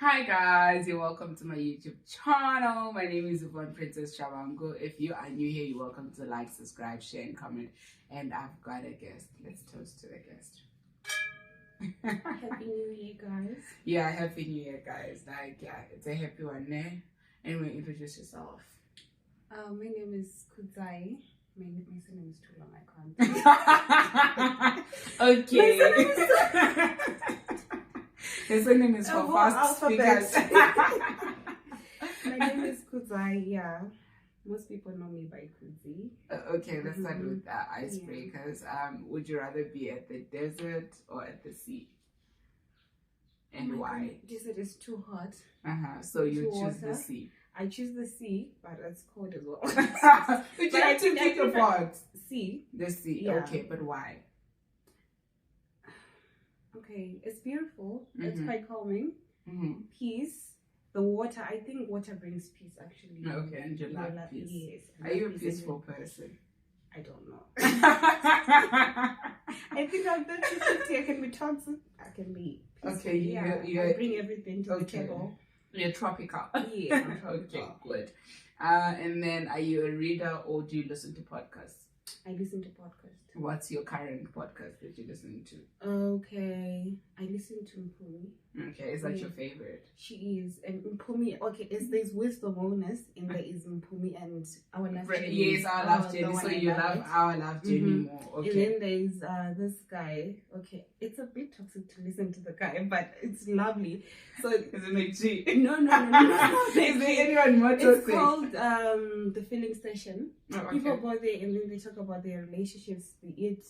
Hi guys, you're welcome to my YouTube channel. My name is Yvonne Princess Shawango. If you are new here, you're welcome to like, subscribe, share, and comment. And I've got a guest. Let's toast to the guest. Happy New Year, guys. Yeah, Happy New Year, guys. It's a happy one, eh? Anyway, introduce yourself. My name is Kudzai. My surname is too long, I can't. Okay. His name is for fast speakers. My name is Kudzai, yeah. Most people know me by Kudzai. Okay, let's start with icebreakers. Would you rather be at the desert or at the sea? And why? Desert is too hot. So you choose the sea. I choose the sea, but it's cold as well. But you have to pick a part. Sea. The sea. Yeah. Okay, but why? Okay, it's beautiful. It's quite calming. Peace. The water. I think water brings peace, actually. Okay, and you love peace. Yes. Are you a peaceful person? I don't know. I think I'm 50-50. I can be toxic. I can be peaceful. Okay, I bring everything to the table. You're tropical. Yeah, I'm tropical. Okay, good. And then, are you a reader or do you listen to podcasts? I listen to podcasts. What's your current podcast that you listen to? Okay, I listen to Mpumi. Okay, is that your favorite? She is. And Mpumi, okay, there's Wisdom Wellness, and there is Mpumi and Our Love Journey. Yes, Our Love Journey. So you love Our Love Journey more. Okay. And then there's this guy. Okay, it's a bit toxic to listen to the guy, but it's lovely. So isn't it G? No. Is there anyone more toxic? It's called The Filling Station. Oh, okay. People go there and then they talk about their relationships, be it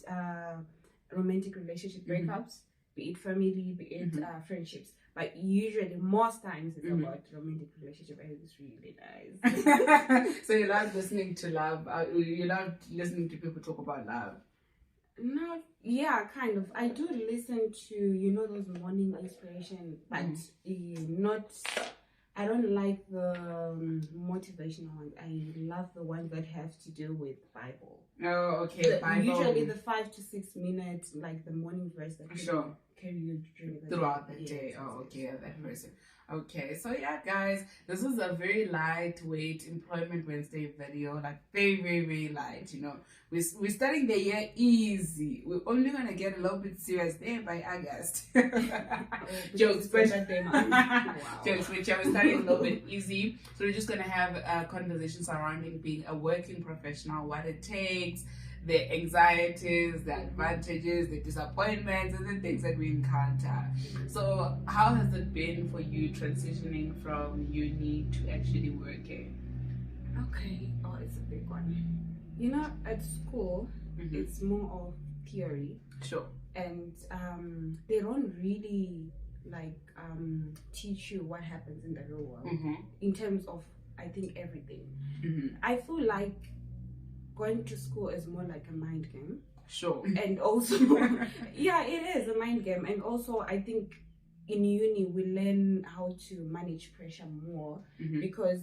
romantic relationship breakups, be it family, be it friendships. But usually, most times, it's about romantic relationship, and it's really nice. So you love listening to love. You love listening to people talk about love. No, yeah, kind of. I do listen to those morning inspiration, but not. I don't like the motivational ones. I love the ones that have to do with Bible. Oh, okay. Bible. Usually the 5 to 6 minutes, like the morning verse that carry you throughout the day. Oh, okay, that verse. Okay, so yeah, guys, this is a very lightweight Employment Wednesday video, like very, very, very light. We're starting the year easy. We're only gonna get a little bit serious there by August. Jokes, but jokes. Which we're starting a little bit easy. So we're just gonna have a conversation surrounding being a working professional, what it takes, the anxieties, the advantages, the disappointments, and the things that we encounter. So how has it been for you transitioning from uni to actually working? Okay, it's a big one. At school, it's more of theory. Sure. And they don't really teach you what happens in the real world in terms of, I think, everything. I feel like going to school is more like a mind game. Sure. And also, yeah, it is a mind game. And also, I think in uni, we learn how to manage pressure more because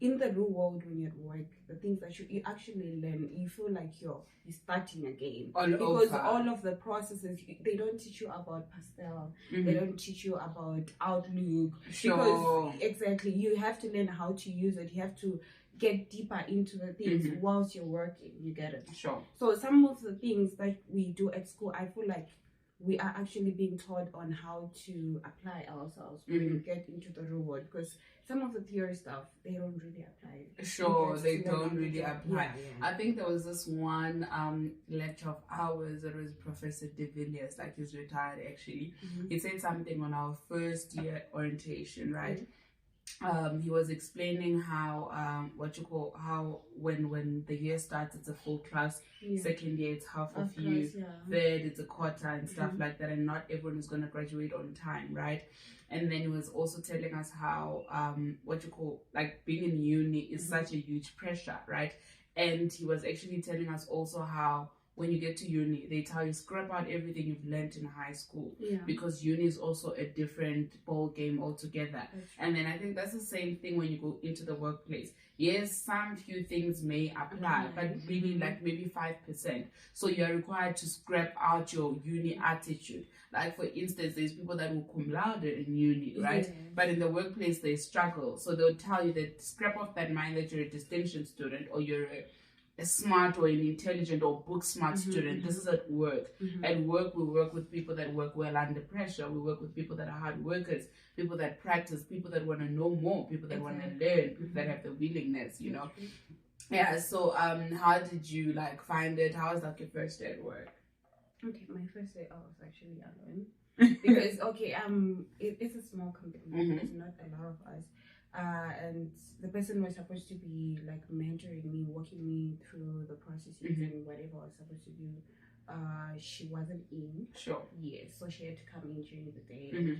in the real world, when you're at work, the things that you actually learn, you feel like you're starting again. Because all of the processes, they don't teach you about pastel. They don't teach you about Outlook. Sure. Because, exactly, you have to learn how to use it. You have to get deeper into the things whilst you're working. You get it? Sure. So some of the things that we do at school, I feel like we are actually being taught on how to apply ourselves when we get into the real world, because some of the theory stuff, they don't really apply. Sure, they don't really apply. Yeah. I think there was this one lecture of ours that was Professor De Villiers, like he's retired actually. He said something on our first year orientation, right? He was explaining how when the year starts it's a full class, second year it's half of you, third it's a quarter and stuff like that, and not everyone is going to graduate on time, right? And then he was also telling us how being in uni is such a huge pressure, right? And he was actually telling us also how when you get to uni, they tell you scrap out everything you've learned in high school, Yeah. because uni is also a different ball game altogether. And then I think that's the same thing when you go into the workplace. Yes, some few things may apply, but really like maybe 5%. So you're required to scrap out your uni attitude. Like for instance, there's people that will cum laude in uni, right? Yes. But in the workplace they struggle. So they'll tell you that scrap off that mind that you're a distinction student, or you're a smart or an intelligent or book smart student. This is at work. At work, we work with people that work well under pressure. We work with people that are hard workers, people that practice, people that want to know more, people that want to learn, people that have the willingness, you know. Yeah, so how did you like find it? How was like your first day at work? Okay, my first day I was actually alone. Because it's a small company, there's not a lot of us. And the person was supposed to be like mentoring me, walking me through the processes and whatever I was supposed to do. She wasn't in. Sure. Yes, so she had to come in during the day. And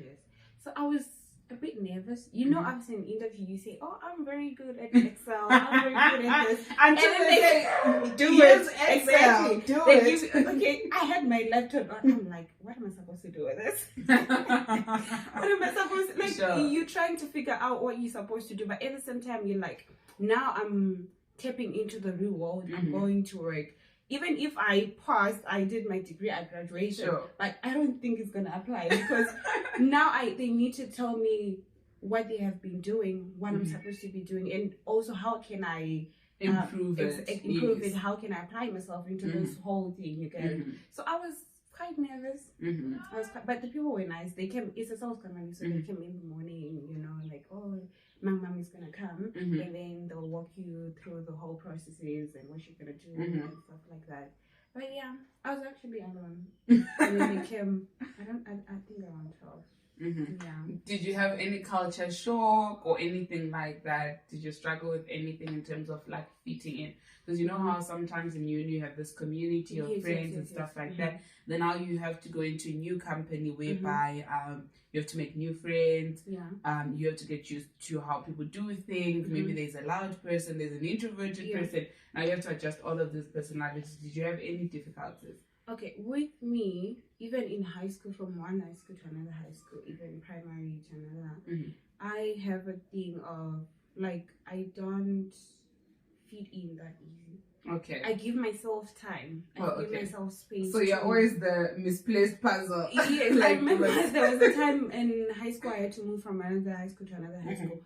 so I was a bit nervous. You know, after an interview, you say, "Oh, I'm very good at Excel. I'm very good at this." And then they say, do yes, it. exactly. Do They it. give, okay, I had my laptop on. I'm like, what am I supposed to do with this? What am I supposed to, like, Sure. you're trying to figure out what you're supposed to do, but at the same time, you're like, now I'm tapping into the real world. I'm going to work. Even if I passed, I did my degree at graduation. Sure. Like, I don't think it's gonna apply, because now they need to tell me what they have been doing, what I'm supposed to be doing, and also how can I improve improve it. How can I apply myself into this whole thing? You get it? So I was quite nervous. But the people were nice. They came. It's a sales company, so they came in the morning. You know, like, oh, my mom is gonna come, and then they'll walk you through the whole processes and what you're gonna do and stuff like that. But yeah, I was actually alone. And then they came. I think around 12. Yeah. Did you have any culture shock or anything like that? Did you struggle with anything in terms of like fitting in? Because you know how sometimes in uni you have this community of friends and stuff like that. Then now you have to go into a new company whereby you have to make new friends. Yeah. You have to get used to how people do things. Maybe there's a loud person, there's an introverted person. Now you have to adjust all of these personalities. Did you have any difficulties? Okay, with me, even in high school, from one high school to another high school, even primary to another, I have a thing of, like, I don't fit in that easy. Okay. I give myself time. I give myself space. So you're always the misplaced puzzle. Yes, I remember there was a time in high school I had to move from another high school to another high school.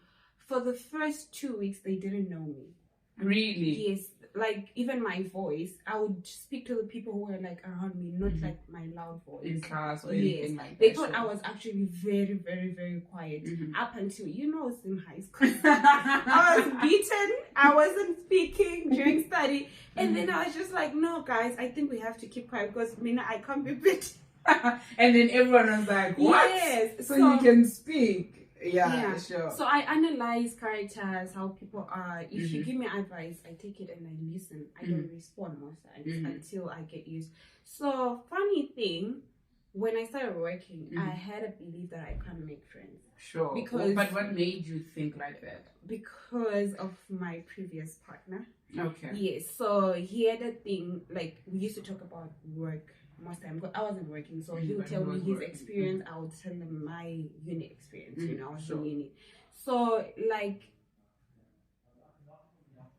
For the first 2 weeks, they didn't know me. Really? Yes. Like, even my voice, I would speak to the people who were like around me, not like my loud voice in class or anything like that. They thought I was actually very, very, very quiet up until, I was in high school. I was beaten. I wasn't speaking during study, and then I was just like, no, guys, I think we have to keep quiet because I can't be beaten. And then everyone was like, what? Yes. So you can speak. Yeah, sure. So I analyze characters, how people are. If you give me advice, I take it and I listen. I don't respond most times until I get used. So funny thing, when I started working, I had a belief that I can't make friends. Sure. But what made you think like that? Because of my previous partner. Okay. Yes. So he had a thing, like, we used to talk about work most time, because I wasn't working, so he would tell me his experience, I would tell him my uni experience. I was in uni, so like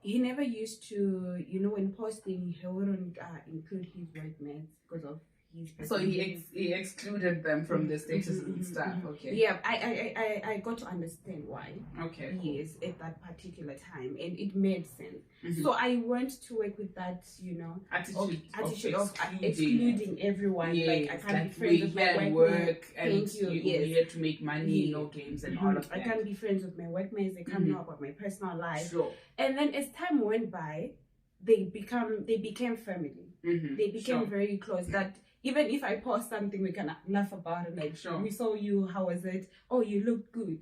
he never used to, when posting, he wouldn't include his workmates because of his. So he excluded them from the status and stuff. Okay. Yeah, I got to understand why. Okay. Yes, at that particular time, and it made sense. So I went to work with that, attitude of excluding everyone. Yes, like, I can't be friends with my work and we're here to make money, no games and all of that. I can't be friends with my workmates. They can't know about my personal life. Sure. And then as time went by, they became family. They became very close. That even if I post something, we can laugh about it. Like, we saw you, how was it? Oh, you look good,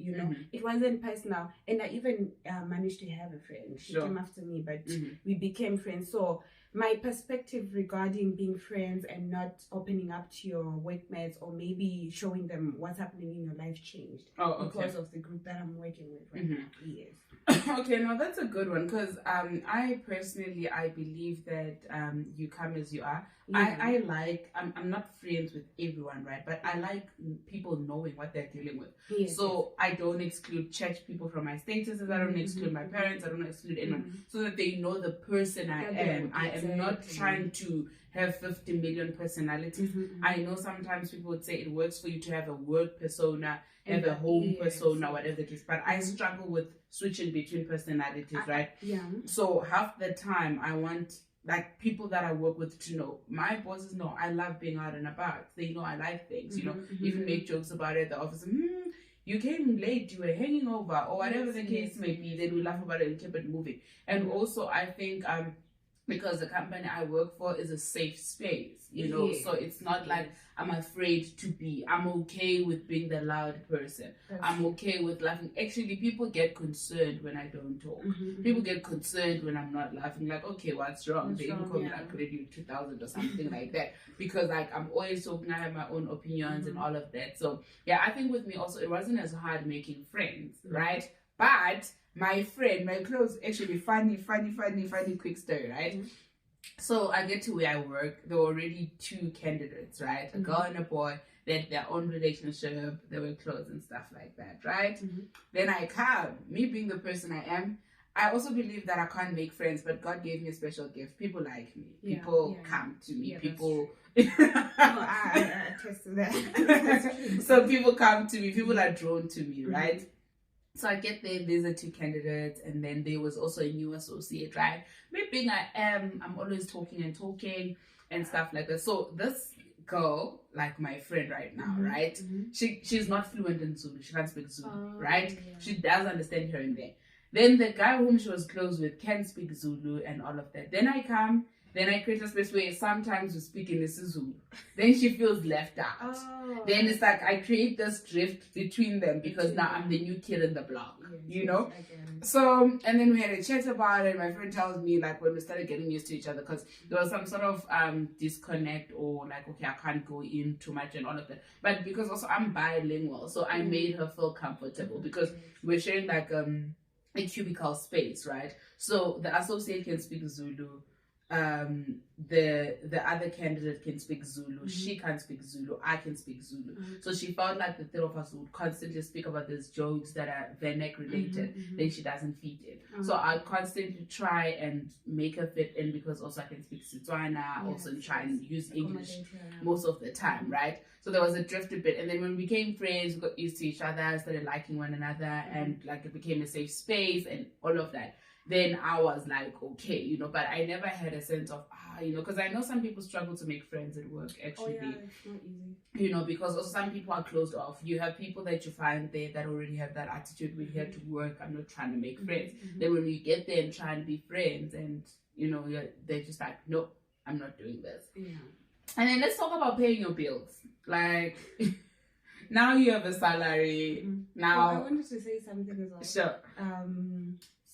It wasn't personal. And I even managed to have a friend. She came after me, but we became friends. So my perspective regarding being friends and not opening up to your workmates or maybe showing them what's happening in your life changed because of the group that I'm working with right now. Yes. Okay, no, that's a good one because I personally I believe that you come as you are. Yeah. I like I'm not friends with everyone, right? But I like people knowing what they're dealing with. Yes, so I don't exclude church people from my statuses. I don't exclude my parents. I don't exclude anyone, so that they know the person I am. I am not trying to have 50 million personalities. I know sometimes people would say it works for you to have a work persona, have a home persona, whatever it is. But I struggle with switching between personalities, right? Yeah. So half the time I want like people that I work with to know. My bosses know I love being out and about. They know I like things, you know, even make jokes about it at the office. You came late, you were hanging over, or whatever the case may be. Then we laugh about it and keep it moving. And also I think because the company I work for is a safe space, you know, so it's not like I'm afraid to be. I'm okay with being the loud person. I'm okay with laughing. Actually, people get concerned when I don't talk. People get concerned when I'm not laughing. Like, okay, what's wrong? They even call me like Radio 2000 or something like that. Because like I'm always talking, I have my own opinions and all of that. So yeah, I think with me also, it wasn't as hard making friends, right? But my friend, my close, actually funny quick story, right? So I get to where I work. There were already two candidates, right? A girl and a boy. They had their own relationship. They were close and stuff like that, right? Then I come, me being the person I am. I also believe that I can't make friends, but God gave me a special gift. People like me. People come to me. People. I attest to that. So people come to me. People are drawn to me, right? So I get there, there's the two candidates, and then there was also a new associate, right? Me being I am, I'm always talking and stuff like that. So this girl, like my friend right now, right? She's not fluent in Zulu. She can't speak Zulu, right? Yeah. She does understand here and there. Then the guy whom she was close with can speak Zulu and all of that. Then I come. Then I create a space where sometimes we speak in Zulu. Then she feels left out. Then it's like I create this drift between them because now I'm the new kid in the block, you know? So, and then we had a chat about it. My friend tells me like when we started getting used to each other because there was some sort of disconnect or like, okay, I can't go in too much and all of that. But because also I'm bilingual, so I made her feel comfortable because we're sharing like a cubicle space, right? So the associate can speak Zulu. The other candidate can speak Zulu. She can't speak Zulu. I can speak Zulu. So she felt like the three of us would constantly speak about these jokes that are Venek related. Then she doesn't fit in. So I'd constantly try and make her fit in because also I can speak Setswana, also try and use English most of the time, right? So there was a drift a bit. And then when we became friends, we got used to each other, started liking one another, and like it became a safe space and all of that. Then I was like, okay, you know, but I never had a sense of, you know, because I know some people struggle to make friends at work, actually. Oh, yeah, it's not easy. You know, because also some people are closed off. You have people that you find there that already have that attitude, we're here to work, I'm not trying to make friends. Then when you get there and try and be friends and, you know, they're just like, no, I'm not doing this. Yeah. And then let's talk about paying your bills. Like, now you have a salary. Now, I wanted to say something as well. Sure.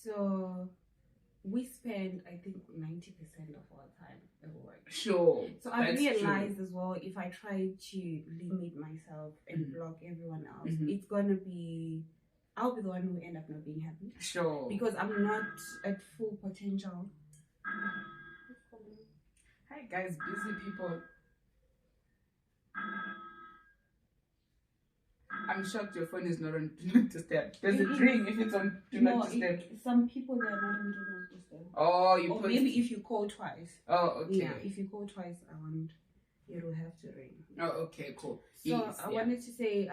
So we spend, I think, 90% of our time at work. Sure. So I realized as well, if I try to limit myself and block everyone else, it's gonna be, I'll be the one who end up not being happy. Sure. Because I'm not at full potential. Hi guys, busy people. I'm shocked your phone is not on Do Not Disturb. Does it ring if it's on Do Not Disturb? Some people they are not on Do Not Disturb. Oh, or maybe if you call twice. Oh, okay. Yeah, if you call twice, it will have to ring. Oh, okay, cool. So yes, I wanted to say,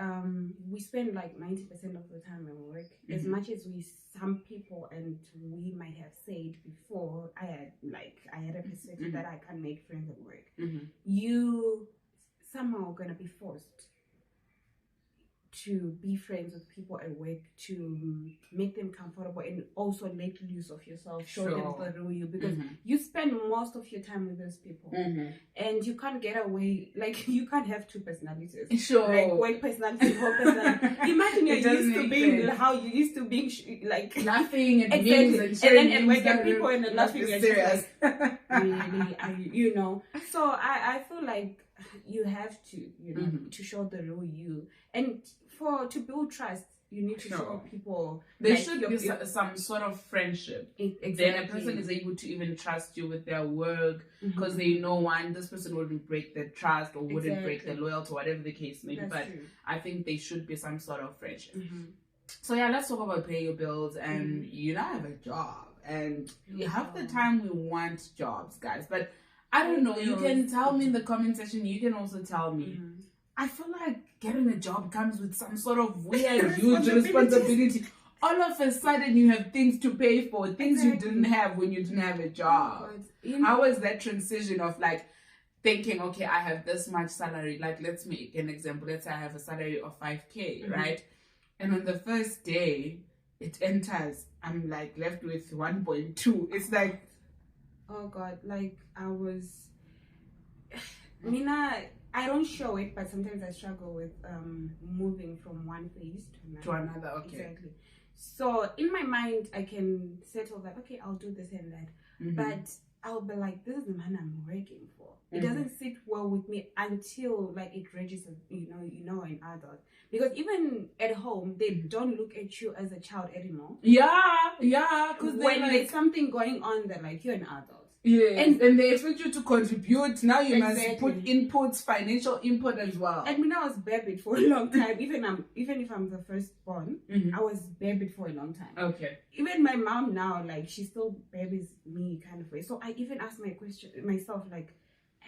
we spend like 90% of the time at work. As much as some people, and we might have said before, I had a perspective that I can't make friends at work. You somehow gonna be forced to be friends with people at work, to make them comfortable, and also make use of yourself, show them the real you, because you spend most of your time with those people, and you can't get away, like you can't have two personalities, like work personality, home personality. Imagine you're used to being how you used to being like laughing at exactly, and then at work at people and laughing at serious. Really, you know. So I feel like you have to, you know, to show the real you, and to build trust, you need to show people. There like should be some sort of friendship. Exactly. Then a person is able to even trust you with their work, because they know this person wouldn't break their trust or wouldn't break their loyalty, whatever the case may be. But true. I think there should be some sort of friendship. So yeah, let's talk about paying your bills. And you now have a job, and half the time we want jobs, guys. But I don't know. You can tell me in the comment section. You can also tell me. I feel like getting a job comes with some sort of weird, huge responsibility. All of a sudden, you have things to pay for, things you didn't have when you didn't have a job. How was that transition of like thinking, okay, I have this much salary? Like, let's make an example. Let's say I have a salary of 5K, right? And on the first day, it enters. I'm like left with 1.2. It's like, oh God, like I was, Mina. I don't show it, but sometimes I struggle with moving from one phase to another. Okay. Exactly. So in my mind, I can settle that, okay, I'll do this and that. But I'll be like, this is the man I'm working for. It doesn't sit well with me until like it registers, you know, an adult. Because even at home, they don't look at you as a child anymore. Yeah. Because when there's something going on, they're like, you're an adult. Yeah, and they expect you to contribute. Now you must put inputs, financial input as well. And when I was babied for a long time, even if I'm the firstborn, I was babied for a long time. Okay. Even my mom now, like she still babies me kind of way. So I even ask myself, like,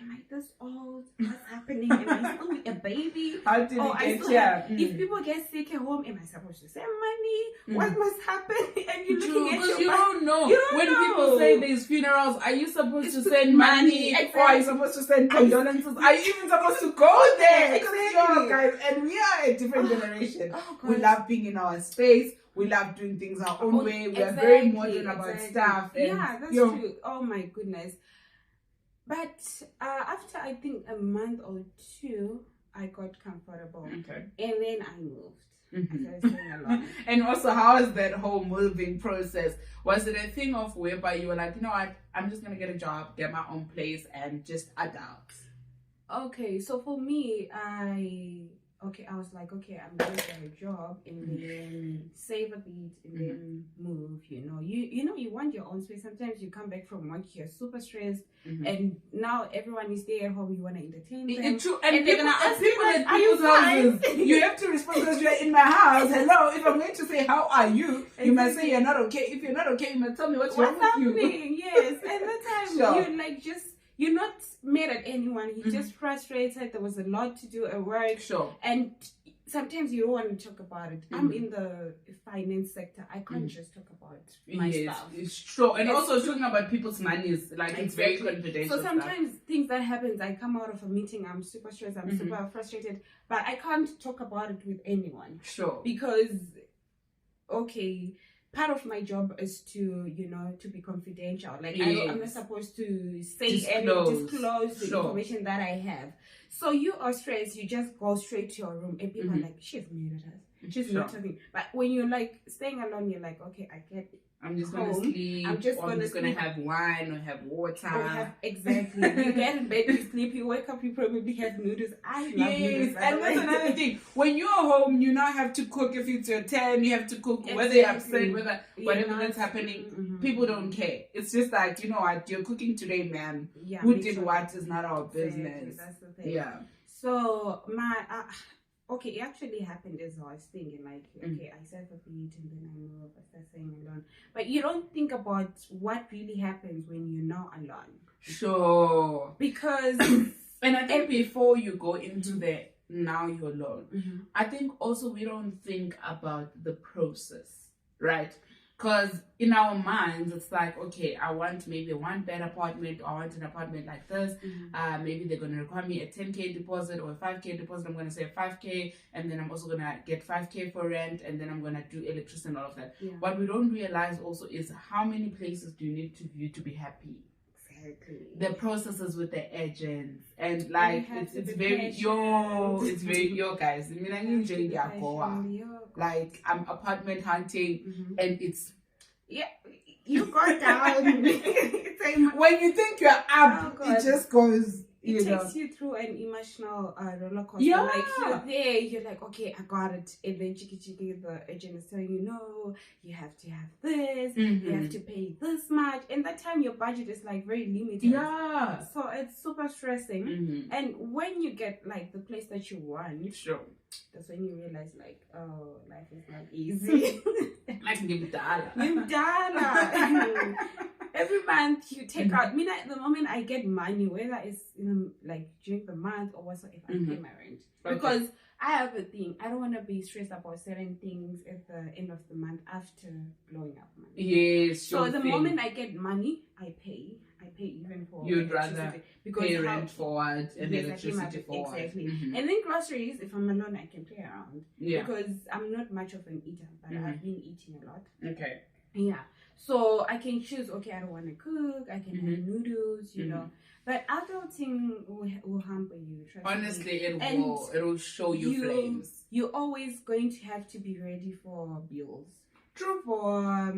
am I this old? What's happening? Am I still a baby? How did it get here? If people get sick at home, am I supposed to send money? What must happen? And you're looking at your you don't know. People say there's funerals, are you supposed to send money? Or are you supposed to send condolences? Are you even supposed to go there? Exactly. Guys, and we are a different generation. We love being in our space. We love doing things our own way. We are very modern about stuff. And yeah, that's true. Oh my goodness. But after I think a month or two, I got comfortable. Okay. And then I moved. I started staying alone. And also, how was that whole moving process? Was it a thing of whereby you were like, you know what, I'm just going to get a job, get my own place, and just adapt? Okay, so for me, I was like, okay, I'm going to get a job and then save a bit and then move, you know. You want your own space. Sometimes you come back from work, you're super stressed, and now everyone is there at home, you want to entertain them. True. And they're going to ask people at people's houses. You have to respond because you're in my house. Hello, if I'm going to say, how are you? You must say you're not okay. If you're not okay, you must tell me what's wrong with you. Yes, and that time you're like you're not mad at anyone. You're just frustrated. There was a lot to do at work. Sure. And sometimes you don't want to talk about it. I'm in the finance sector. I can't just talk about my stuff. It's true. And also talking about people's money is like it's very confidential. So sometimes things that happens, I come out of a meeting, I'm super stressed, I'm super frustrated, but I can't talk about it with anyone. Sure. Because, okay, part of my job is to be confidential. Like I'm not supposed to say disclose the information that I have. So you are stressed, you just go straight to your room and people are like, she's mad at us. She's not talking. But when you're like staying alone, you're like, okay, I get it. I'm just gonna sleep. I'm just gonna have wine or have water. Exactly. You get in bed, you sleep, you wake up, you probably have noodles. I love noodles. And that's another thing. When you're home, you now have to cook. If it's your turn, you have to cook. Whether you're upset, whatever that's happening, people don't care. It's just like, you know what, you're cooking today, man. Yeah, who did what is not our business. That's the thing. Yeah. So okay, it actually happened as I was thinking, like, okay, I save a bit and then I move, I start staying alone. But you don't think about what really happens when you're not alone. Sure. Because... and I think before you go into the now you're alone, I think also we don't think about the process, right? Because in our minds, it's like, okay, I want maybe a 1-bed apartment, or I want an apartment like this. Maybe they're going to require me a 10K deposit or a 5K deposit. I'm going to say 5K, and then I'm also going to get 5K for rent, and then I'm going to do electricity and all of that. Yeah. What we don't realize also is how many places do you need to view to be happy? Exactly. The processes with the agents, and like it's very guys. I mean, I'm enjoying like I'm apartment hunting, and it's you go down. When you think you're up, it just goes. It takes you through an emotional roller coaster. Yeah. Like you're there, you're like, okay, I got it. And then the agent is telling you, no, you have to have this, you have to pay this much. And that time your budget is like very limited. Yeah. So it's super stressing. And when you get like the place that you want, sure, that's when you realize like, oh, life is not easy. Like $1. Every month you take out. At the moment I get money, whether it's like during the month or whatsoever, I pay my rent. Because I have a thing. I don't want to be stressed about certain things at the end of the month after blowing up money. Yes. So the moment I get money, I pay even for. You'd rather pay rent forward and electricity forward. Exactly. And then groceries, if I'm alone, I can play around. Yeah. Because I'm not much of an eater, but I've been eating a lot. Okay. Yeah. So I can choose, okay, I don't want to cook, I can have noodles, you know. But adulting will hamper you. Honestly, it'll show you flames. You're always going to have to be ready for bills. True. For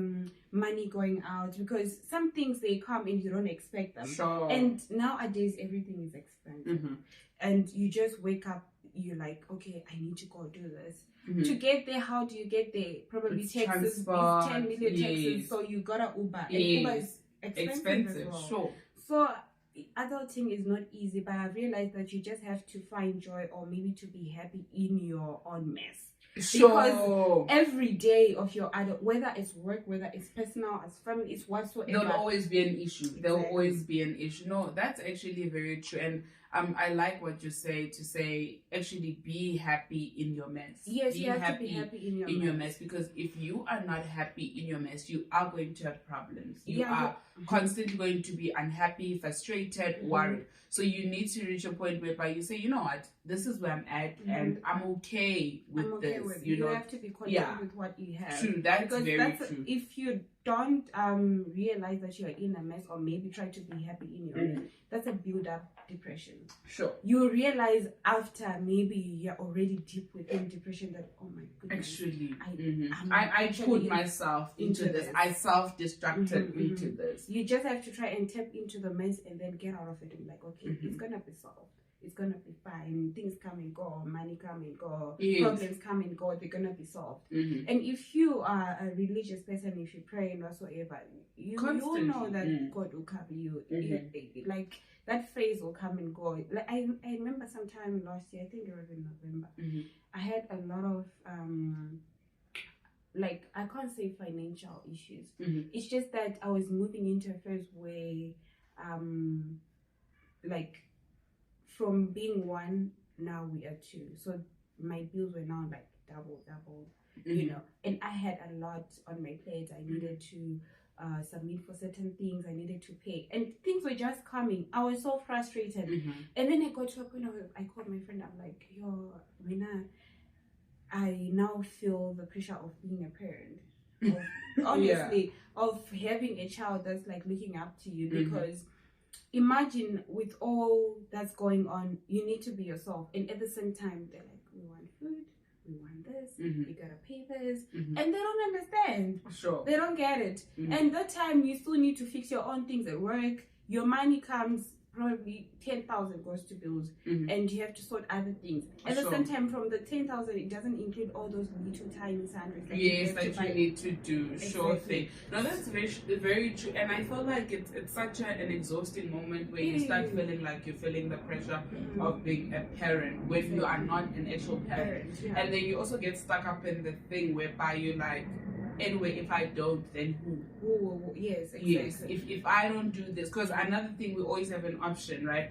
money going out, because some things they come and you don't expect them. Sure. And nowadays everything is expensive. And you just wake up, you're like, okay, I need to go do this. To get there, how do you get there? Probably taxes, 10 million taxes, so you gotta Uber. And Uber is expensive as well. Sure. So adulting is not easy, but I've realized that you just have to find joy, or maybe to be happy in your own mess. Sure. Because every day of your adult, whether it's work, whether it's personal, it's family, it's whatsoever, there'll always be an issue. Exactly. There'll always be an issue. No, that's actually very true. And I like what you say, to say actually be happy in your mess. Yes, you have to be happy in your mess. Because if you are not happy in your mess, you are going to have problems. You are constantly going to be unhappy, frustrated, worried. So you need to reach a point whereby you say, you know what, this is where I'm at, and I'm okay with this. You have to be content with what you have. True, that's very true. If you don't realize that you are in a mess, or maybe try to be happy in your mess, that's a build-up depression. Sure. You realize after maybe you're already deep within depression that, oh my goodness, actually, I put myself into this. I self-destructed into this. You just have to try and tap into the mess and then get out of it and be like, okay, it's gonna be solved. It's gonna be fine. Things come and go, money come and go, problems come and go. They're gonna be solved. And if you are a religious person, if you pray and whatsoever, you know that God will cover you. Like that phase will come and go. Like I remember sometime last year, I think it was in November. I had a lot of like, I can't say financial issues. It's just that I was moving into a phase where like, from being one, now we are two. So my bills were now like double, you know. And I had a lot on my plate. I needed to submit for certain things. I needed to pay. And things were just coming. I was so frustrated. And then I got to a point where I called my friend. I'm like, yo, Rina, I now feel the pressure of being a parent. Honestly, of having a child that's like looking up to you, because imagine with all that's going on, you need to be yourself, and at the same time they're like, we want food, we want this, we gotta pay this, and they don't understand. Sure. They don't get it. And that time you still need to fix your own things at work. Your money comes, probably 10,000 goes to bills, and you have to sort other things. At the same time, from the 10,000, it doesn't include all those little tiny sandwiches that you need to do. Sure thing. No, that's very, very true. And I feel like it's such an exhausting moment where you start feeling like you're feeling the pressure of being a parent when you are not an actual parent. And then you also get stuck up in the thing whereby you're like, anyway, if I don't, then who? Yes, exactly. Yes, if I don't do this, because another thing, we always have an option, right?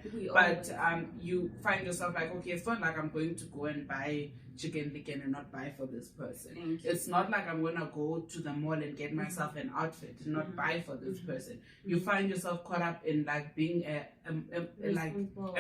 You find yourself like, okay, it's not like I'm going to go and buy chicken licken and not buy for this person. Thank you. It's not like I'm gonna go to the mall and get myself an outfit and not buy for this person. You find yourself caught up in like being a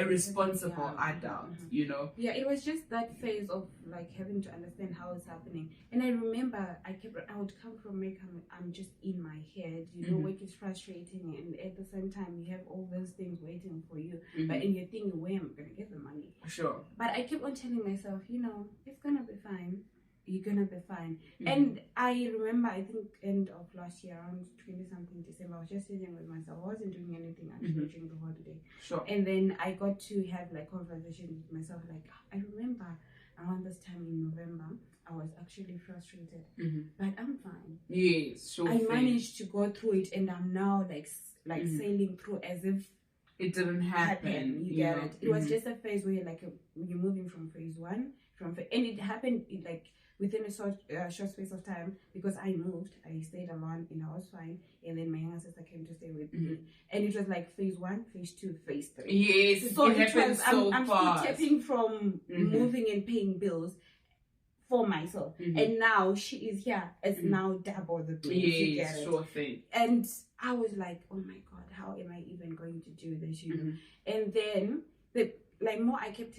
responsible adult, you know. Yeah, it was just that phase of like having to understand how it's happening. And I remember I would come from work, I'm just in my head, you know, work is frustrating, and at the same time you have all those things waiting for you, but and you're thinking, where am I gonna get the money? Sure. But I kept on telling myself, you know, it's gonna be fine. You're gonna be fine. And I remember, I think end of last year, around 20-something December, I was just sitting with myself. I wasn't doing anything actually during the holiday. Sure. And then I got to have like conversations with myself. Like, I remember around this time in November, I was actually frustrated, but I'm fine. Yes, sure. I managed to go through it, and I'm now like sailing through as if it didn't happen. You get it. It was just a phase where like you're moving from phase one, and it happened like within a short space of time, because I moved, I stayed alone, and I was fine. And then my younger sister came to stay with me, and it was like phase 1, phase 2, phase 3. Yes, so it happened so I'm fast. still tapping from moving and paying bills for myself, and now she is here. It's now double the bills. Yes, sure thing. And I was like, oh my god, how am I even going to do this? You know? And then the more I kept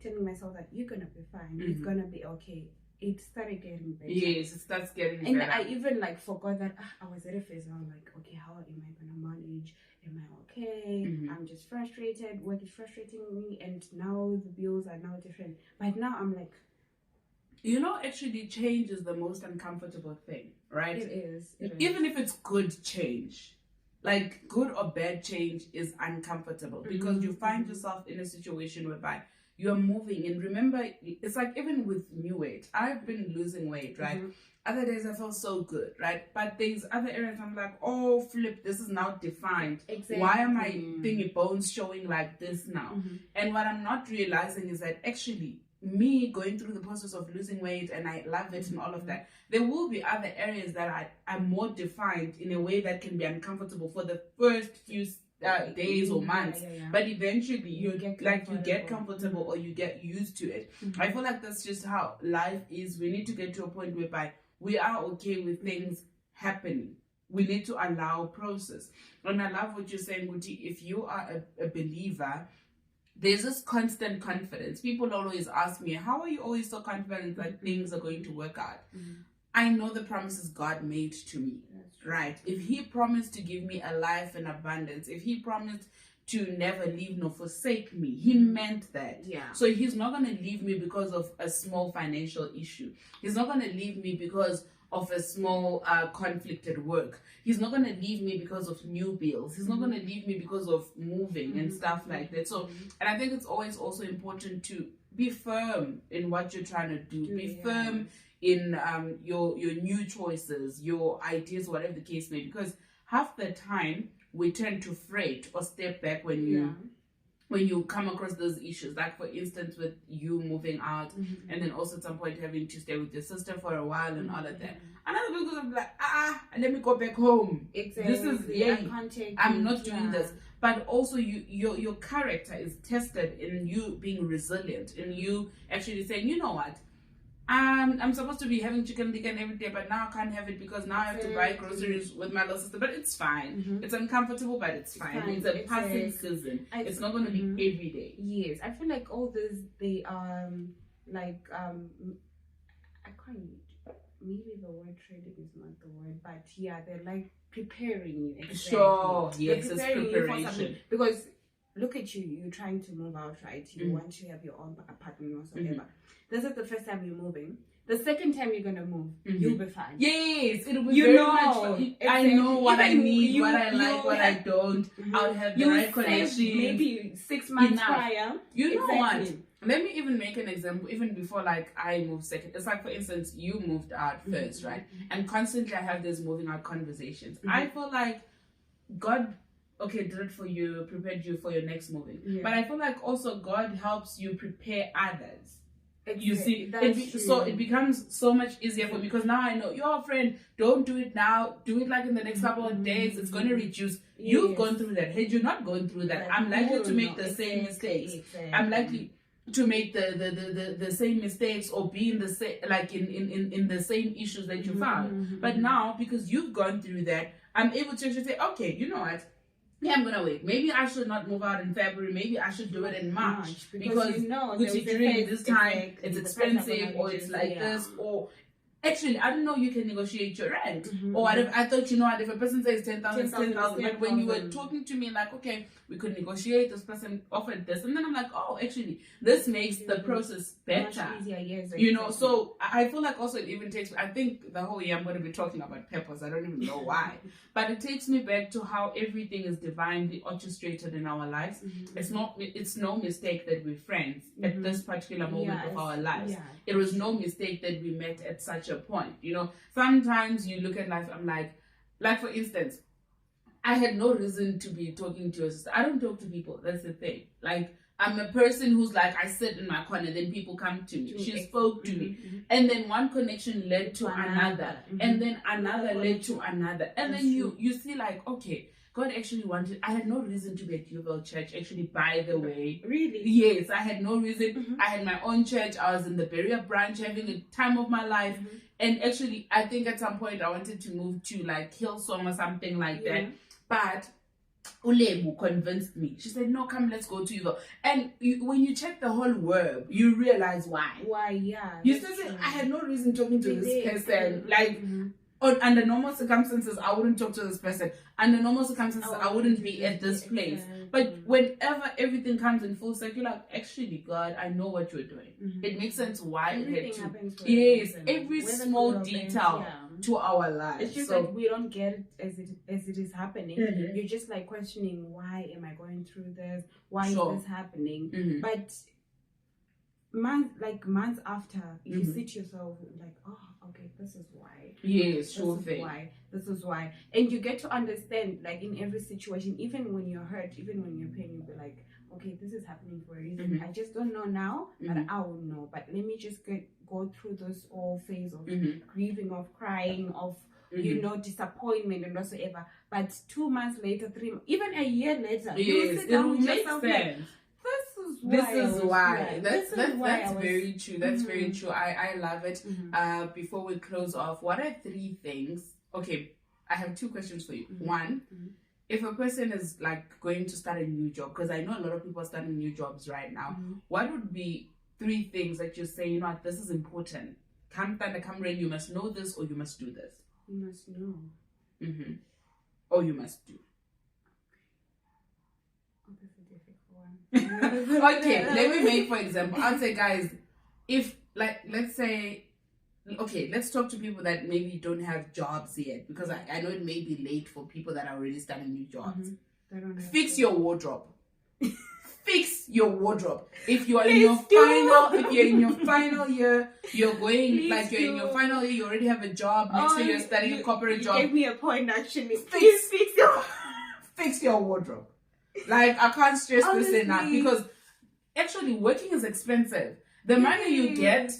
telling myself that you're gonna be fine, it's gonna be okay. It started getting better. Yes, it starts getting and better. I even like forgot that I was at a phase where I was like, okay, how am I gonna manage? Am I okay? I'm just frustrated. Work is frustrating me, and now the bills are now different. But now I'm like, you know, actually, change is the most uncomfortable thing, right? It is. Even if it's good change, like good or bad change is uncomfortable because you find yourself in a situation whereby you're moving. And remember, it's like even with new weight, I've been losing weight, right? Other days I feel so good, right? But there's other areas I'm like, oh, flip, this is now defined. Exactly. Why am I thingy bones showing like this now? And what I'm not realizing is that actually me going through the process of losing weight, and I love it and all of that, there will be other areas that are more defined in a way that can be uncomfortable for the first few days or months, but eventually you get comfortable or you get used to it. I feel like that's just how life is. We need to get to a point whereby we are okay with things happening. We need to allow process. And I love what you're saying, Guti. If you are a believer, there's this constant confidence. People always ask me, how are you always so confident that things are going to work out? I know the promises God made to me, right? If he promised to give me a life in abundance, if he promised to never leave nor forsake me, he meant that. So he's not going to leave me because of a small financial issue. He's not going to leave me because of a small conflict at work. He's not going to leave me because of new bills. He's not going to leave me because of moving and stuff like that. So, and I think it's always also important to be firm in what you're trying to do. Be firm in your new choices, your ideas, whatever the case may be. Because half the time we tend to fret or step back when you come across those issues, like for instance with you moving out and then also at some point having to stay with your sister for a while and all of that. Another people will be like, let me go back home. Exactly. This is I'm not doing this. But also your character is tested in you being resilient, in you actually saying, you know what, I'm supposed to be having chicken licken every day, but now I can't have it because now I have to buy groceries with my little sister. But it's fine. It's uncomfortable, but it's fine. It's a passing season. It's not going to be every day. Yes, I feel like all this, they are like I can't. Maybe the word trading is not the word, but yeah, they're like preparing you. Exactly. Sure. Yes, it's preparing preparation. You for something. Because look at you, you're trying to move out, right? You want to have your own apartment or whatsoever. This is the first time you're moving. The second time you're gonna move, you'll be fine. Yes, it'll be very much. Exactly. I know what I need, what I like, what I don't. I'll have the right connection. Maybe 6 months prior. You know what? Let me even make an example. Even before, like, I moved second. It's like, for instance, you moved out first, right? And constantly I have these moving out conversations. I feel like God, did it for you, prepared you for your next moving. But I feel like also God helps you prepare others. Exactly. You see, so it becomes so much easier for me because now I know, your friend, don't do it now. Do it like in the next couple of days. It's going to reduce. You've gone through that. Had you not gone through that, I'm likely to make the same mistakes. I'm likely. to make the same mistakes or be in the same, like in the same issues that you found. But now, because you've gone through that, I'm able to actually say, okay, you know what? Yeah, I'm gonna wait. Maybe I should not move out in February. Maybe I should do it in March because you know, during this time it's expensive, or it's like this, or actually, I don't know, you can negotiate your rent. Or whatever. I thought, you know what, if a person says 10,000, it's 10,000. But when you were talking to me, like, okay, we could negotiate, this person offered this. And then I'm like, oh, actually, this makes the process better. Much easier, yes. You know, so I feel like also it even takes, I think the whole year I'm going to be talking about purpose. I don't even know why. But it takes me back to how everything is divinely orchestrated in our lives. It's no mistake that we're friends at this particular moment of our lives. Yeah. It was no mistake that we met at such a point. You know, sometimes you look at life, I'm like for instance, I had no reason to be talking to your sister. I don't talk to people. That's the thing. Like, I'm a person who's like, I sit in my corner, then people come to me. She spoke to me. And then one connection led to another. And then another led to another. And then you see like, okay, God actually wanted, I had no reason to be at Yuval Church, actually, by the way. Really? Yes, I had no reason. I had my own church. I was in the Berea branch having a time of my life. And actually, I think at some point I wanted to move to like Hillsong or something like that. But Ulebu convinced me. She said, no, come, let's go to Yuval. And when you check the whole verb, you realize why. Why, yeah. You still say, I had no reason talking to this person. Like, under normal circumstances, I wouldn't talk to this person. Under normal circumstances, I wouldn't be at this place. But whenever everything comes in full circle, you're like, actually, God, I know what you're doing. It makes sense why everything it had to. happens for Yes, a reason. every small detail to our lives. It's just like we don't get it as it is happening. You're just like questioning, why am I going through this? Why is this happening? But months after, you sit yourself like, oh, okay, this is why. Yes, sure thing. This is why. And you get to understand, like, in every situation, even when you're hurt, even when you're pain, you'll be like, okay, this is happening for a reason. I just don't know now, but I will know. But let me just go through this whole phase of grieving, of crying, of you know, disappointment and whatsoever. But 2 months later, 3 months, even a year later, you sit down with yourself like, this is why. That's very true. That's very true. I love it. Before we close off, what are 3 things? Okay, I have 2 questions for you. One, if a person is like going to start a new job, because I know a lot of people are starting new jobs right now, what would be 3 things that you say, you know what, this is important. Come thunder, come rain, you must know this, or you must do this. You must know. Or you must do. Okay, let me make, for example, I'll say, guys, if, like, let's say, okay, let's talk to people that maybe don't have jobs yet, because I know it may be late for people that are already starting new jobs. Fix your wardrobe. Fix your wardrobe. If you are in your final year, you're going, like, you're in your final year, you already have a job, next year you're starting a corporate job. You gave me a point, actually. Fix your wardrobe. Like, I can't stress this enough, because actually working is expensive. The money you get,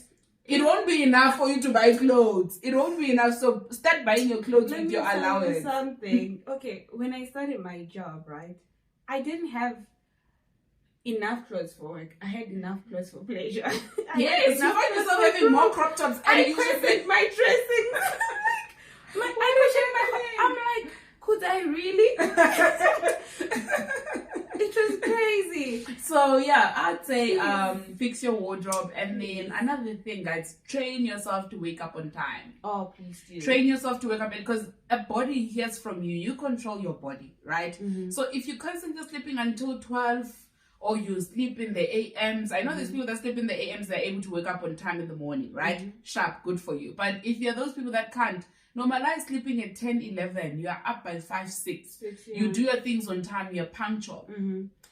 it won't be enough for you to buy clothes. It won't be enough. So start buying your clothes with your allowance. Something. Okay, when I started my job, right, I didn't have enough clothes for work. I had enough clothes for pleasure. Yes, you find yourself having more crop tops. I questioned my dressing. I'm like, could I really? It was crazy. So yeah, I'd say fix your wardrobe, and then another thing, guys, train yourself to wake up on time. Oh, please do. Train yourself to wake up, because a body hears from you. You control your body, right? So if you're constantly sleeping until 12, or you sleep in the AMs, I know there's people that sleep in the AMs, they're able to wake up on time in the morning, right? Sharp, good for you. But if you're those people that can't, normalize sleeping at 10, 11. You are up by 5, 6. You do your things on time. You're punctual,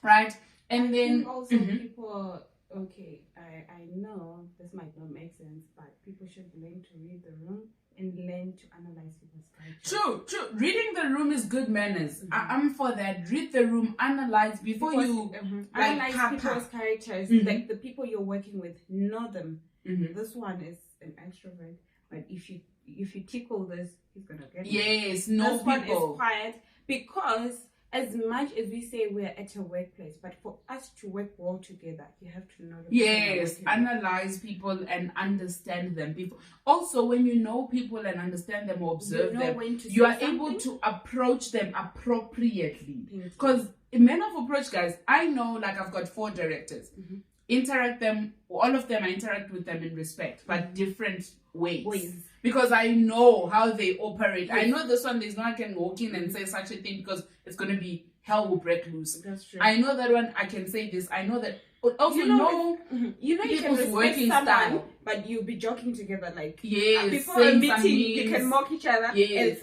right? And I then think also people, okay, I know this might not make sense, but people should learn to read the room and learn to analyze people's characters. True. Reading the room is good manners. I'm for that. Read the room, analyze before you analyze people's characters. Like the people you're working with, know them. This one is an extrovert, but if you tickle this, he's gonna get yes, no this people. One is quiet, because as much as we say we're at a workplace, but for us to work well together, you have to know. Yes, analyze people and understand them. People also, when you know people and understand them or observe them, you are able to approach them appropriately. Because men of approach, guys, I know, like, I've got 4 directors. Interact them, all of them, I interact with them in respect, but different ways. Because I know how they operate. I know this one, there's no I can walk in and say such a thing because it's going to be hell will break loose. That's true. I know that one, I can say this. I know that. Also, you can respect working someone, style, but you'll be joking together, like before a meeting, you can mock each other.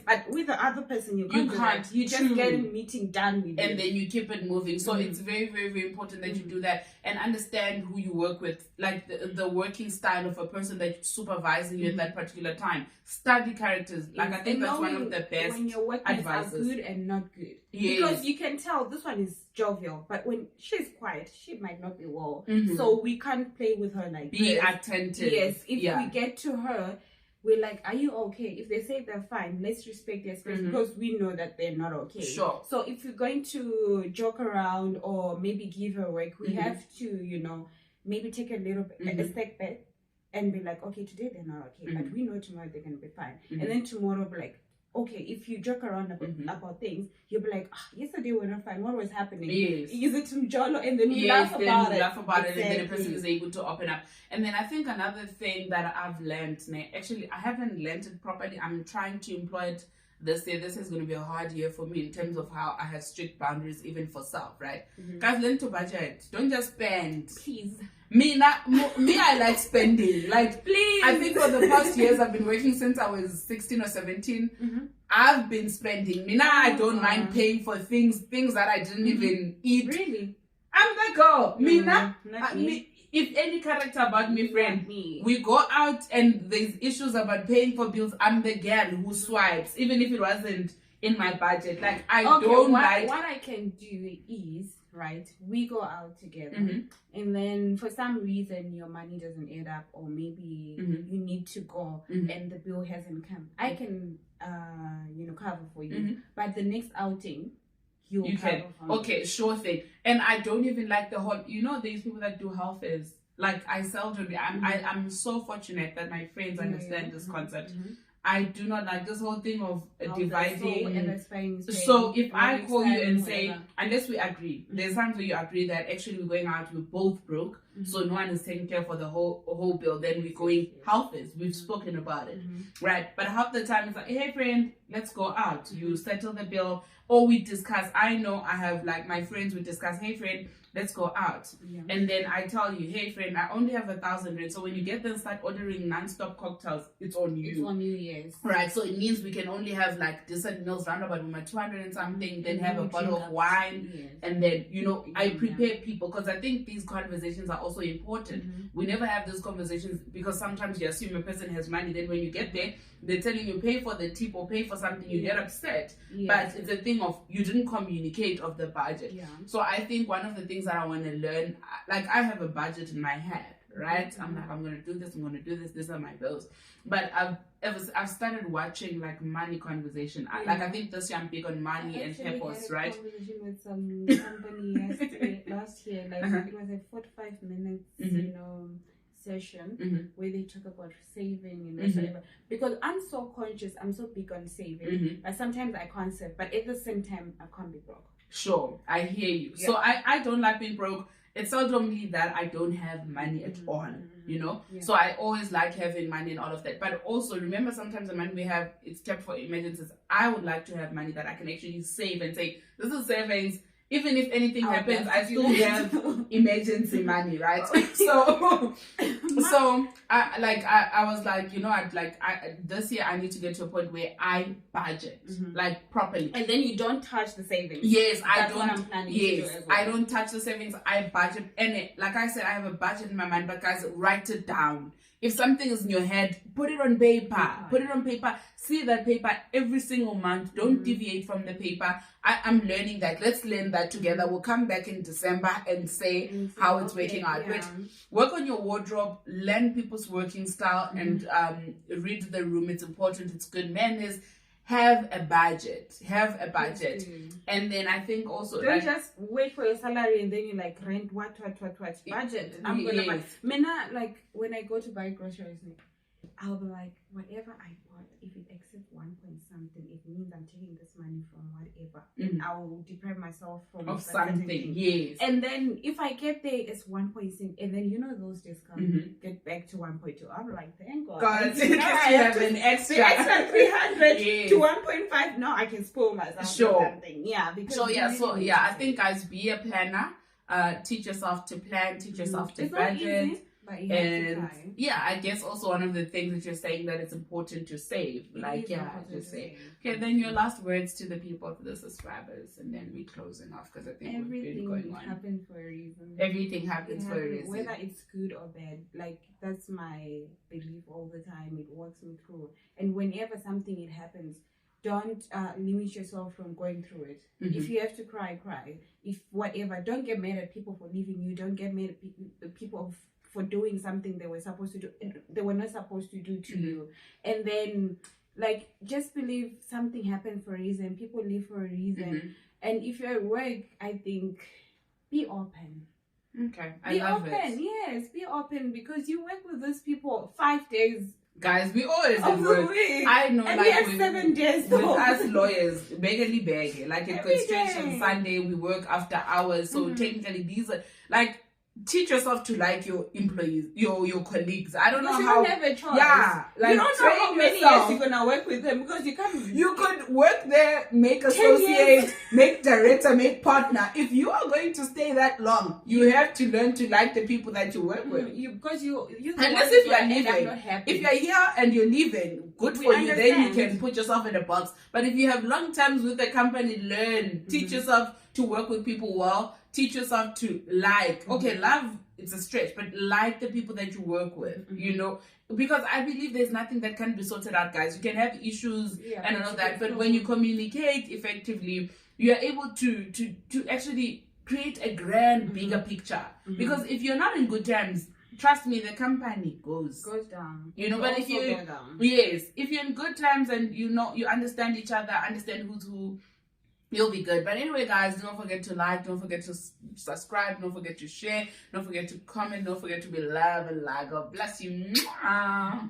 But with the other person, you can't. You just get a meeting done with and then you keep it moving. So it's very, very, very important that you do that and understand who you work with, like the working style of a person that's supervising you at that particular time. Study characters. Like, I think that's one of the best when your workmates are good and not good. Because you can tell this one is jovial, but when she's quiet, she might not be well. So we can't play with her like be attentive. Yes, if we get to her, we're like, are you okay? If they say they're fine, let's respect their space because we know that they're not okay. Sure. So if you're going to joke around or maybe give her work, we have to, maybe take a little bit, a step back and be like, okay, today they're not okay, but we know tomorrow they're going to be fine. And then tomorrow be like, okay, if you joke around about things, you'll be like, yesterday we were not fine. What was happening? Yes. Is it some jollo? And then you laugh about it. And then the person is able to open up. And then I think another thing that I've learned, actually, I haven't learned it properly. I'm trying to employ it this year. This is going to be a hard year for me in terms of how I have strict boundaries, even for self, right? Guys, learn to budget. Don't just spend. Please. Me, I like spending. Like, please. I think for the past years, I've been working since I was 16 or 17. I've been spending. I don't mind paying for things that I didn't even eat. Really? I'm the girl. If any character about me, friend, we go out and there's issues about paying for bills, I'm the girl who swipes, even if it wasn't in my budget. Like, what I can do is, right, we go out together and then for some reason your money doesn't add up, or maybe you need to go and the bill hasn't come. I can cover for you, but the next outing you can. Okay, sure thing. And I don't even like the whole, these people that do health is like, I seldom, I'm so fortunate that my friends understand this concept. I do not like this whole thing of dividing. So if I call you and say, unless we agree, there's times where you agree that actually we're going out, we're both broke, so no one is taking care for the whole bill, then we're going half-is. We've spoken about it, right? But half the time it's like, hey friend, let's go out. You settle the bill, or we discuss. I know I have, like, my friends, we discuss, hey friend, let's go out. And then I tell you, hey friend, I only have 1,000 rand. So when you get there and start ordering non-stop cocktails, it's on you. It's on you, yes. Right. So it means we can only have like decent meals round about with my 200 and something, then have a bottle of wine. And then, I prepare people, because I think these conversations are also important. We never have those conversations because sometimes you assume a person has money. Then when you get there, they're telling you pay for the tip or pay for something, you get upset. But it's a thing of you didn't communicate of the budget. So I think one of the things that I want to learn, like, I have a budget in my head, right? I'm like, I'm going to do this, these are my bills. But I've started watching like money conversation. I think this year I'm big on money and purpose, right? I had a conversation with some company last year, like it was a 45 minutes, session where they talk about saving and whatever. Because I'm so conscious, I'm so big on saving, but sometimes I can't save, but at the same time I can't be broke. Sure, I hear you. So I don't like being broke. It's seldomly that I don't have money at all, So I always like having money and all of that. But also remember, sometimes the money we have, it's kept for emergencies. I would like to have money that I can actually save and say, this is savings. Even if anything happens, I still have emergency money, right? So I was like, this year I need to get to a point where I budget like properly, and then you don't touch the savings. Yes, That's what I'm planning to do as well. I don't touch the savings. I budget, and like I said, I have a budget in my mind. But guys, write it down. If something is in your head, put it on paper. Put it on paper. See that paper every single month. Don't deviate from the paper. I'm learning that. Let's learn that together. We'll come back in December and say how it's working out. But work on your wardrobe. Learn people's working style and read the room. It's important. It's good manners. have a budget. And then I think also don't just wait for your salary and then you like rent what budget. I'm gonna buy. Like when I go to buy groceries, I'll be like, whatever I bought, if it exceeds 1 point something, it means I'm taking this money from whatever. And I'll deprive myself from something. Yes. And then if I get there, it's 1 point something. And then those discounts get back to 1.2. I'm like, thank God. You have an extra 300 to 1.5. Now I can spoil myself. Sure. Something. Yeah. Because I think guys, be a planner. Teach yourself to plan. Teach yourself to budget. And I guess also one of the things that you're saying that it's important to save, just say. Okay, then your last words to the people, to the subscribers, and then we're closing off because I think everything we've been going on. Happens for a reason. Everything happens for a reason, whether it's good or bad. Like that's my belief all the time. It walks me through, and whenever something happens, don't limit yourself from going through it. If you have to cry. If whatever, don't get mad at people for leaving you. Don't get mad at people for doing something they were supposed to do, they were not supposed to do to you. And then like just believe something happened for a reason. People live for a reason. And if you're at work, I think be open. Okay, I love it. Yes, be open, because you work with those people 5 days. Guys, we always at work. I know, and like we have 7 days. With us lawyers, beggy. Like in construction, Sunday we work after hours. So technically, these are like. Teach yourself to like your employees, your colleagues. I don't know how. You don't have a choice. Yeah, like you don't know how many years you're gonna work with them, because you can't. You could work there, make associate, make director, make partner. If you are going to stay that long, you have to learn to like the people that you work with. Because unless if you're leaving, if you're here and you're leaving, good for you. Then you can put yourself in a box. But if you have long terms with the company, learn, teach yourself to work with people well. Teach yourself to like. Okay, love, it's a stretch, but like the people that you work with, because I believe there's nothing that can be sorted out, guys. You can have issues and all that, but when you communicate effectively, you are able to actually create a grand, bigger picture. Because if you're not in good terms, trust me, the company goes down. But if if you're in good terms and you understand each other, understand who's who, you'll be good. But anyway, guys, don't forget to like, don't forget to subscribe, don't forget to share, don't forget to comment, don't forget to be love and like. God bless you. Mwah.